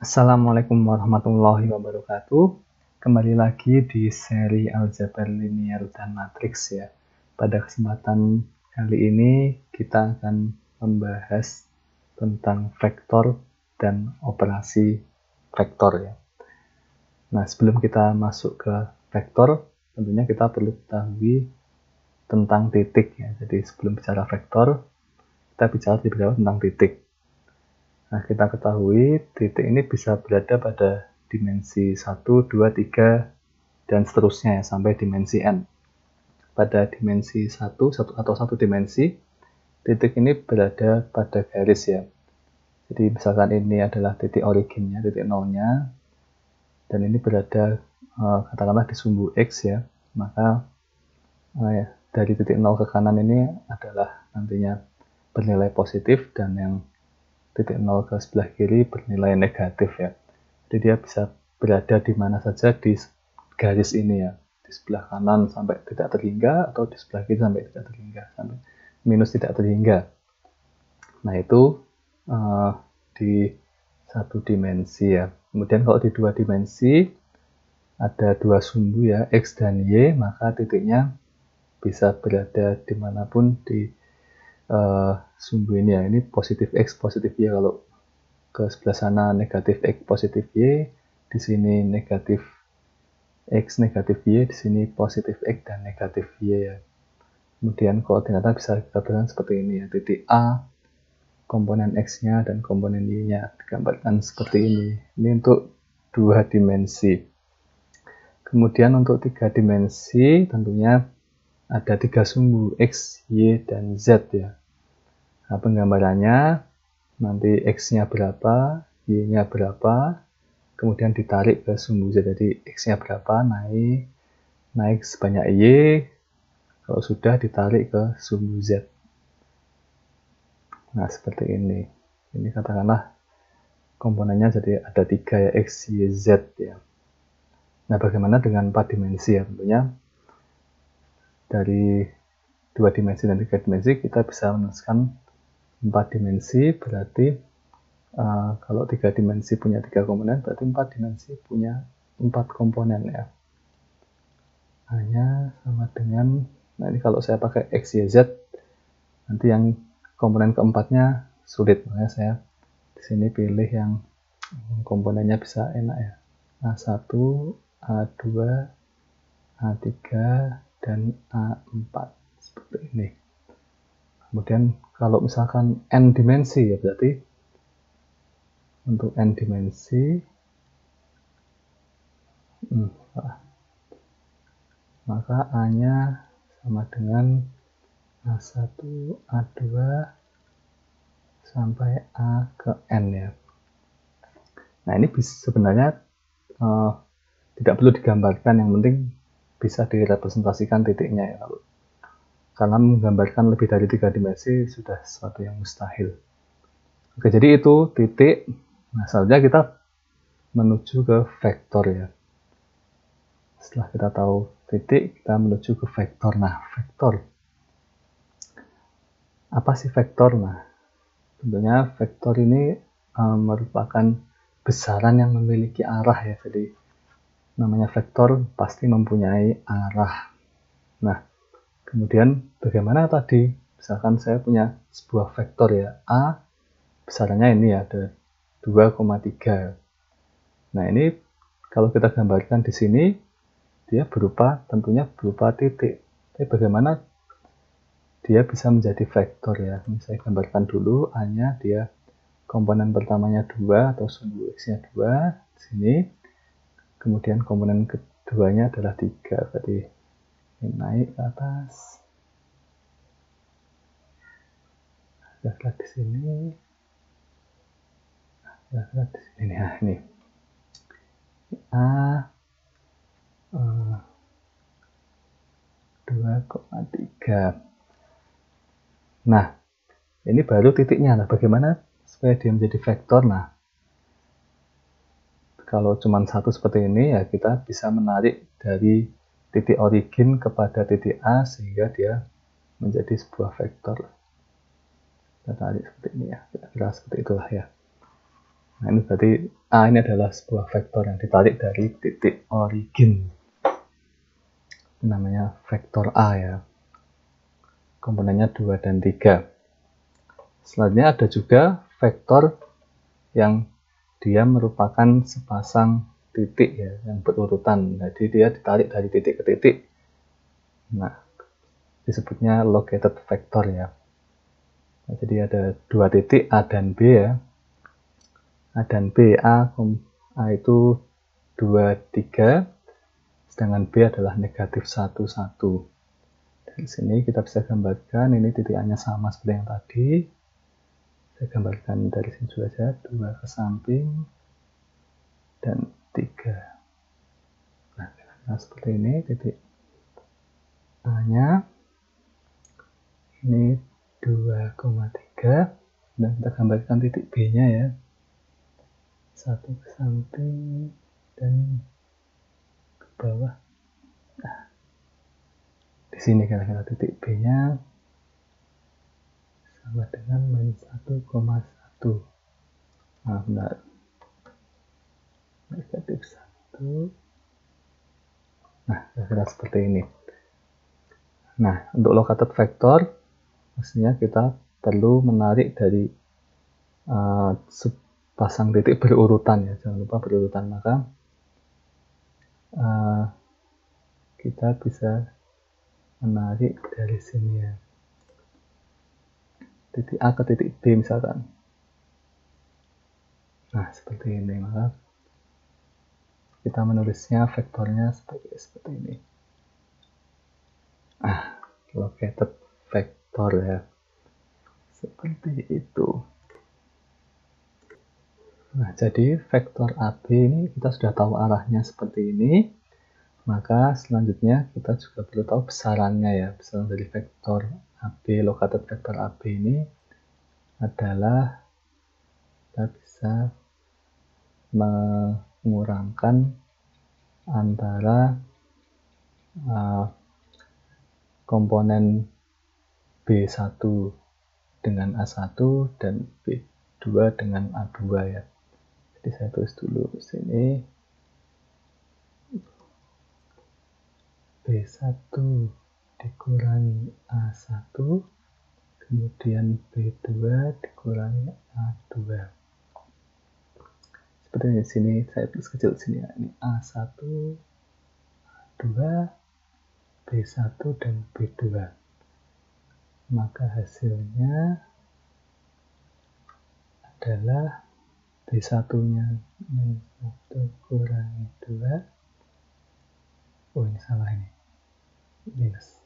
Assalamualaikum warahmatullahi wabarakatuh. Kembali lagi di seri aljabar linear dan matriks ya. Pada kesempatan kali ini kita akan membahas tentang vektor dan operasi vektor ya. Nah, sebelum kita masuk ke vektor, tentunya kita perlu ketahui tentang titik ya. Jadi sebelum bicara vektor, kita bicara terlebih dahulu tentang titik. Nah, kita ketahui titik ini bisa berada pada dimensi 1, 2, 3, dan seterusnya ya, sampai dimensi n. Pada dimensi 1 atau satu dimensi, titik ini berada pada garis ya. Jadi misalkan ini adalah titik originnya, titik nolnya, dan ini berada katakanlah di sumbu X ya, maka dari titik 0 ke kanan ini adalah nantinya bernilai positif, dan yang titik 0 ke sebelah kiri bernilai negatif ya. Jadi dia bisa berada di mana saja di garis ini ya, di sebelah kanan sampai tidak terhingga, atau di sebelah kiri sampai tidak terhingga, sampai minus tidak terhingga. Nah itu di satu dimensi ya. Kemudian kalau di dua dimensi ada dua sumbu ya, X dan Y, maka titiknya bisa berada dimanapun di sumbu ini ya. Ini positif X, positif Y. Kalau ke sebelah sana negatif X, positif Y, di sini negatif X, negatif Y, di sini positif X dan negatif Y ya. Kemudian koordinatnya bisa kita berikan seperti ini ya, titik A, komponen X-nya dan komponen Y-nya digambarkan seperti ini. Ini untuk dua dimensi. Kemudian untuk tiga dimensi tentunya ada tiga sumbu X, Y, dan Z ya. Nah, penggambarannya nanti X-nya berapa, Y-nya berapa, kemudian ditarik ke sumbu Z. Jadi X-nya berapa, naik sebanyak Y, kalau sudah ditarik ke sumbu Z. Nah, seperti ini. Ini katakanlah komponennya jadi ada 3 ya, X, Y, Z ya. Nah, bagaimana dengan 4 dimensi ya? Tentunya dari 2 dimensi dan 3 dimensi kita bisa menuliskan 4 dimensi, berarti kalau 3 dimensi punya 3 komponen, berarti 4 dimensi punya 4 komponen ya. Hanya sama dengan, nah ini kalau saya pakai X, Y, Z, nanti yang komponen keempatnya sulit, makanya saya di sini pilih yang komponennya bisa enak ya, A1, A2, A3, dan A4 seperti ini. Kemudian kalau misalkan n dimensi ya, berarti untuk n dimensi maka A-nya sama dengan A1, A2 sampai A ke N ya. Nah ini sebenarnya tidak perlu digambarkan, yang penting bisa direpresentasikan titiknya ya. Karena menggambarkan lebih dari 3 dimensi sudah sesuatu yang mustahil. Oke, jadi itu titik. Nah, selanjutnya kita menuju ke vektor ya. Setelah kita tahu titik, kita menuju ke vektor. Nah, vektor. Apa sih vektor? Nah, tentunya vektor ini merupakan besaran yang memiliki arah ya. Jadi namanya vektor pasti mempunyai arah. Nah, kemudian bagaimana tadi? Misalkan saya punya sebuah vektor ya, A, besarannya ini ya, ada 2,3. Nah, ini kalau kita gambarkan di sini, dia tentunya berupa titik. Tapi bagaimana dia bisa menjadi vektor ya? Ini saya gambarkan dulu, A-nya dia komponen pertamanya 2 atau sumbu X-nya 2 di sini. Kemudian komponen keduanya adalah 3, berarti ini naik ke atas. Lihat di sini. Lihat di sini. Nah, ini A 2,3. Nah, ini baru titiknya. Nah, bagaimana supaya dia menjadi vektor? Nah, kalau cuma satu seperti ini ya, kita bisa menarik dari titik origin kepada titik A sehingga dia menjadi sebuah vektor. Kita tarik seperti ini ya, kira-kira seperti itulah ya. Nah, ini berarti A ini adalah sebuah vektor yang ditarik dari titik origin. Ini namanya vektor A ya. Komponennya 2 dan 3. Selanjutnya ada juga vektor yang dia merupakan sepasang titik ya, yang berurutan. Jadi dia ditarik dari titik ke titik. Nah, disebutnya located vector ya. Nah, jadi ada 2 titik A dan B ya. A dan B, A itu 2, 3, sedangkan B adalah negatif 1, 1. Dari sini kita bisa gambarkan, ini titik A nya sama seperti yang tadi. Saya gambarkan dari sini saja, 2 ke samping, dan 3. Nah, seperti ini titik A nya. Ini 2,3. Dan kita gambarkan titik B nya ya. 1 ke samping dan ke bawah. Nah, di sini kira-kira titik B nya sama dengan -1,1. Nah, benar. Negatif 1. Nah, kira-kira seperti ini. Nah, untuk located vector, maksudnya kita perlu menarik dari pasang titik berurutan ya, jangan lupa berurutan. Maka kita bisa menarik dari sini ya, titik A ke titik B misalkan. Nah, seperti ini. Maka kita menulisnya vektornya seperti ini. Located vector ya, seperti itu. Nah, jadi vektor AB ini kita sudah tahu arahnya seperti ini. Maka selanjutnya kita juga perlu tahu besarannya ya. Besaran dari vektor AB, located vektor AB ini adalah kita bisa mengurangkan antara komponen B1 dengan A1 dan B2 dengan A2 ya. Jadi saya tulis dulu di sini. B1 dikurangi A1, kemudian B2 dikurangi A2. Seperti di sini saya tulis kecil di sini ya. Ini A1, A2, B1 dan B2. Maka hasilnya adalah B1-nya -1 kurangi 2. Oh, ini salah ini. Minus.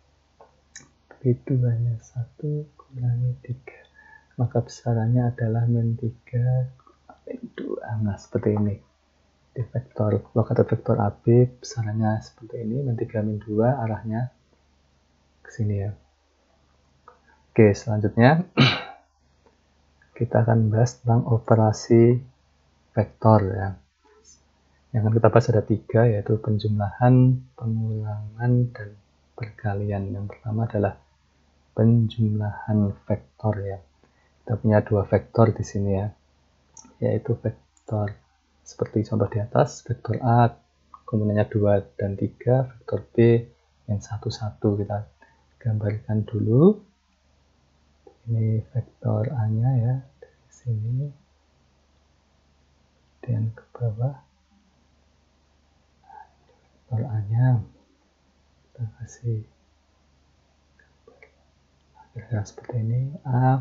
B2-nya 1 kurangi 3. Maka besarannya adalah -3 kurangi 2. Nah, seperti ini. Di vektor located vektor AB besarannya seperti ini, -3 - 2 arahnya ke sini ya. Oke, selanjutnya kita akan bahas tentang operasi vektor ya. Yang akan kita bahas ada 3, yaitu penjumlahan, pengulangan, dan perkalian. Yang pertama adalah penjumlahan vektor ya. Kita punya 2 vektor di sini ya, yaitu vektor seperti contoh di atas, vektor A komponennya 2 dan 3, vektor B yang 1, 1. Kita gambarkan dulu. Ini vektor A-nya ya, dari sini dan ke bawah. Vektor A-nya kita kasih kira-kira seperti ini. A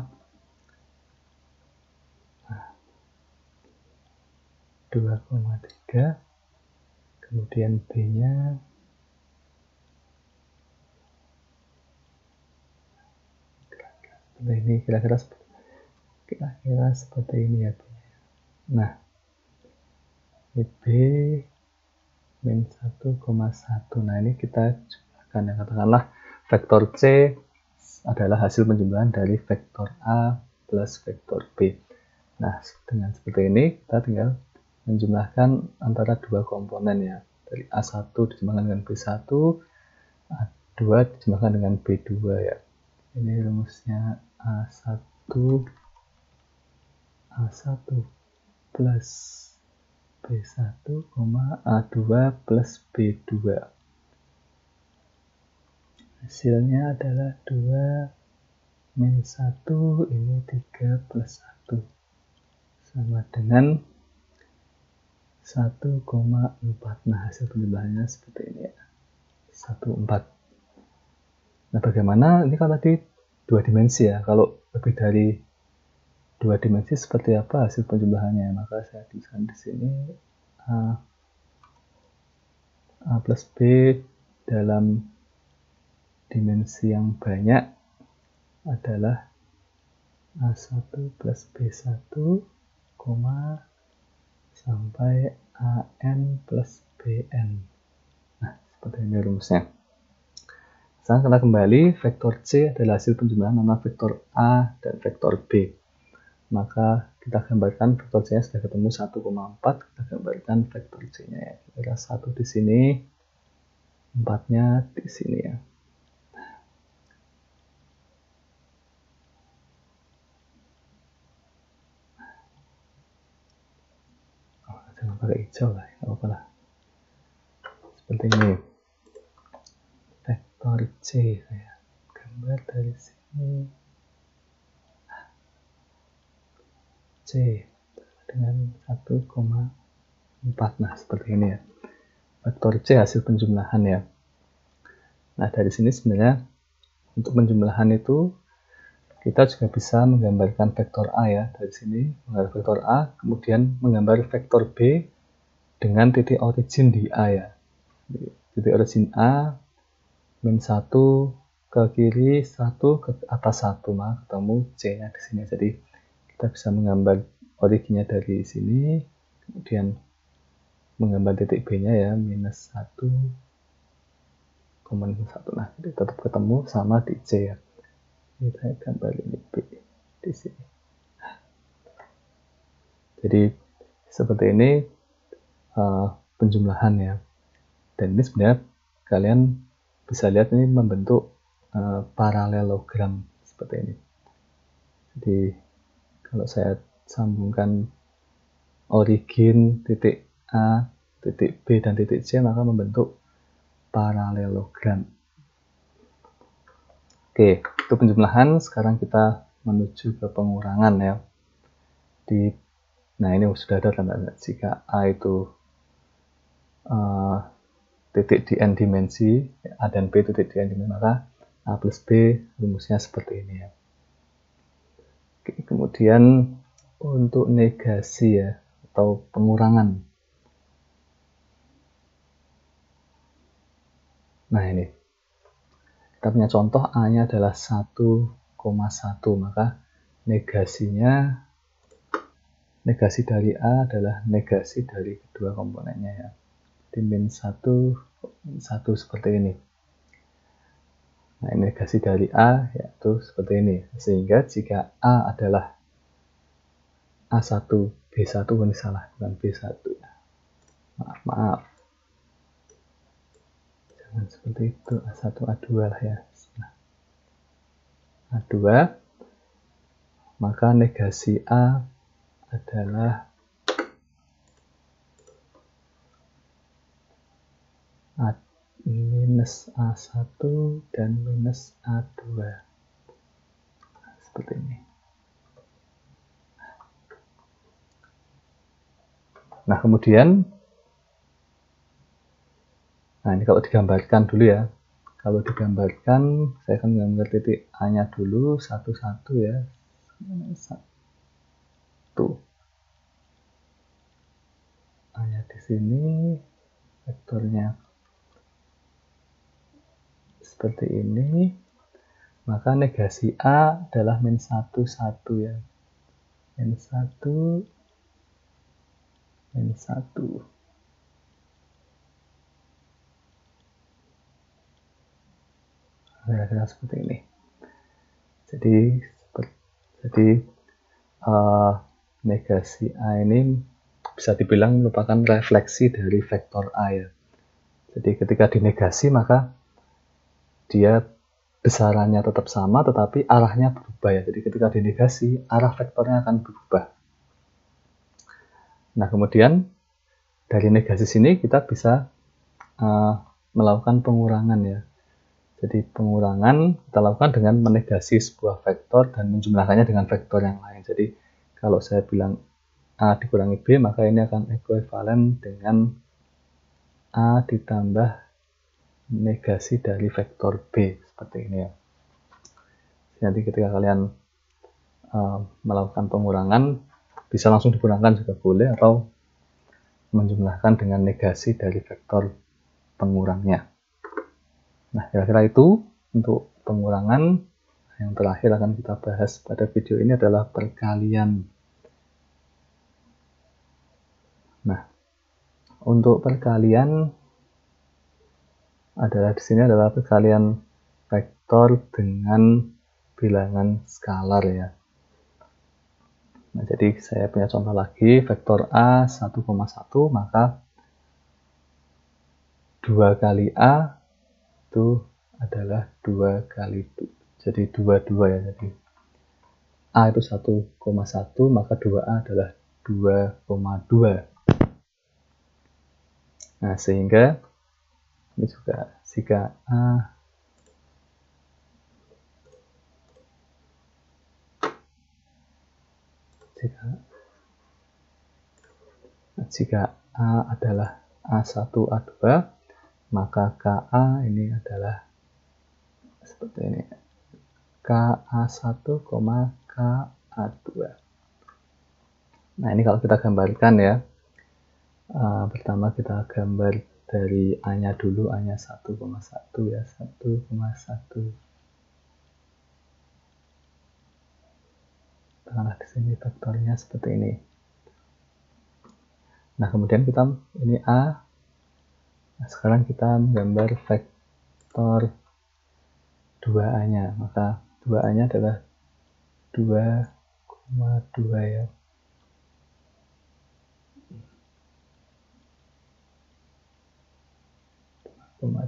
2,3, kemudian B-nya ini kira-kira seperti ini ya. Nah, ini B min 1,1. Nah, ini kita jumlahkan ya, katakanlah vektor C adalah hasil penjumlahan dari vektor A plus vektor B. Nah, dengan seperti ini kita tinggal menjumlahkan antara 2 komponen ya, dari A1 dijumlahkan dengan B1, A2 dijumlahkan dengan B2 ya. Ini rumusnya A1 plus B1, A2 plus B2. Hasilnya adalah 2 min 1, ini 3 plus 1. Sama dengan 1,4. Nah, hasil penjumlahannya seperti ini ya. 1,4. Nah, bagaimana? Ini kan tadi 2 dimensi ya. Kalau lebih dari 2 dimensi seperti apa hasil penjumlahannya? Maka saya tuliskan di sini A plus B dalam dimensi yang banyak adalah A1 plus B1, sampai AN plus BN. Nah, seperti ini rumusnya. Sekarang kita kembali, vektor C adalah hasil penjumlahan mana vektor A dan vektor B. Maka kita gambarkan vektor C-nya sudah ketemu 1,4, kita gambarkan vektor C-nya ya. Kira 1 di sini, 4-nya di sini ya. Oh, jangan pakai hijau lah, nggak apa-apa lah. Seperti ini. Vektor C, saya gambar dari sini. C dengan 1,4. Nah, seperti ini ya. Vektor C hasil penjumlahan ya. Nah, dari sini sebenarnya untuk penjumlahan itu kita juga bisa menggambarkan vektor A ya. Dari sini menggambar vektor A, kemudian menggambar vektor B dengan titik origin di A ya. Titik origin A min 1 ke kiri, 1 ke atas 1, maka ketemu C-nya di sini. Jadi kita bisa menggambar originnya dari sini, kemudian menggambar titik B-nya ya, minus 1, minus 1. Nah, jadi tetap ketemu sama di C ya. Ini saya gambar ini B di sini. Jadi seperti ini penjumlahan ya. Dan ini sebenarnya kalian bisa lihat ini membentuk paralelogram seperti ini. Jadi kalau saya sambungkan origin titik A, titik B, dan titik C, maka membentuk paralelogram. Oke, itu penjumlahan. Sekarang kita menuju ke pengurangan ya. Nah, ini sudah ada tanda jika A itu titik di n dimensi, A dan B titik di n dimensi, maka A plus B rumusnya seperti ini ya. Oke, kemudian untuk negasi ya, atau pengurangan. Nah, ini kita punya contoh A-nya adalah 1,1, maka negasi dari A adalah negasi dari kedua komponennya ya. Di min 1 seperti ini. Nah, ini negasi dari A yaitu seperti ini. Sehingga jika A adalah A1, B1, ini salah, bukan B1 ya. Maaf. Jangan seperti itu, A1, A2 lah ya. Nah, A2, maka negasi A adalah minus A1 dan minus A2. Nah, seperti ini. Nah, kemudian ini kalau digambarkan dulu ya. Kalau digambarkan, saya akan menggambar titik A-nya dulu, 1, 1 ya. 1. A-nya di sini, vektornya seperti ini. Maka negasi A adalah min 1, 1 ya. Min 1, min 1. Kira-kira seperti ini. Jadi negasi A ini bisa dibilang merupakan refleksi dari vektor A ya. Jadi ketika dinegasi maka dia besarannya tetap sama tetapi arahnya berubah ya. Jadi ketika dinegasi arah vektornya akan berubah. Nah, kemudian dari negasi sini kita bisa melakukan pengurangan ya. Jadi pengurangan kita lakukan dengan menegasi sebuah vektor dan menjumlahkannya dengan vektor yang lain. Jadi kalau saya bilang A dikurangi B, maka ini akan ekuivalen dengan A ditambah negasi dari vektor B, seperti ini ya. Jadi ketika kalian melakukan pengurangan, bisa langsung dikurangkan juga boleh, atau menjumlahkan dengan negasi dari vektor pengurangnya. Nah, kira-kira itu untuk pengurangan. Yang terakhir akan kita bahas pada video ini adalah perkalian. Nah, untuk perkalian adalah di sini adalah perkalian vektor dengan bilangan skalar ya. Nah, jadi saya punya contoh lagi, vektor A 1,1, maka 2 kali A itu adalah 2 kali 2. Jadi 22 ya. Jadi A itu 1,1, maka 2A adalah 2,2. Nah, sehingga ini juga jika A adalah A1, A2, maka KA ini adalah seperti ini, KA1, KA2. Nah, ini kalau kita gambarkan ya, pertama kita gambar dari A-nya dulu, A-nya 1,1 ya, 1,1. Taruhlah di sini vektornya seperti ini. Nah, kemudian kita ini A. Nah, sekarang kita menggambar vektor 2A-nya. Maka 2A-nya adalah 2,2 ya.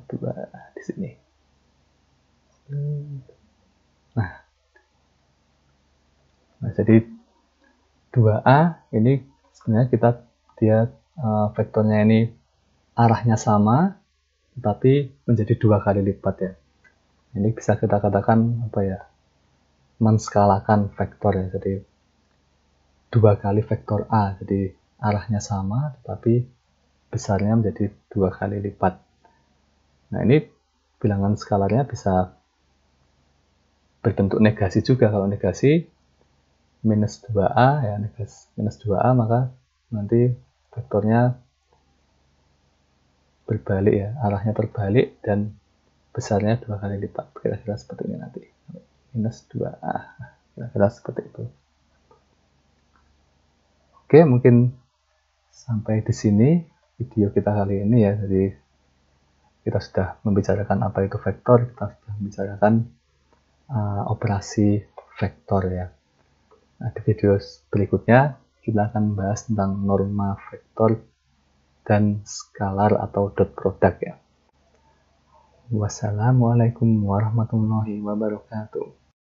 Dua di sini. Nah, jadi 2A ini sebenarnya dia vektornya ini arahnya sama, tetapi menjadi 2 kali lipat ya. Ini bisa kita katakan apa ya, menskalakan vektor ya. Jadi 2 kali vektor A, jadi arahnya sama, tetapi besarnya menjadi 2 kali lipat. Nah, ini bilangan skalarnya bisa berbentuk negasi juga. Kalau negasi minus 2A ya, minus 2A, maka nanti vektornya berbalik ya, arahnya terbalik dan besarnya 2 kali lipat. Kira-kira seperti ini nanti. Minus 2A. Kira-kira seperti itu. Oke, mungkin sampai di sini video kita kali ini ya. Jadi kita sudah membicarakan apa itu vektor, kita sudah membicarakan operasi vektor ya. Nah, di video berikutnya kita akan membahas tentang norma vektor dan skalar atau dot product ya. Wassalamualaikum warahmatullahi wabarakatuh.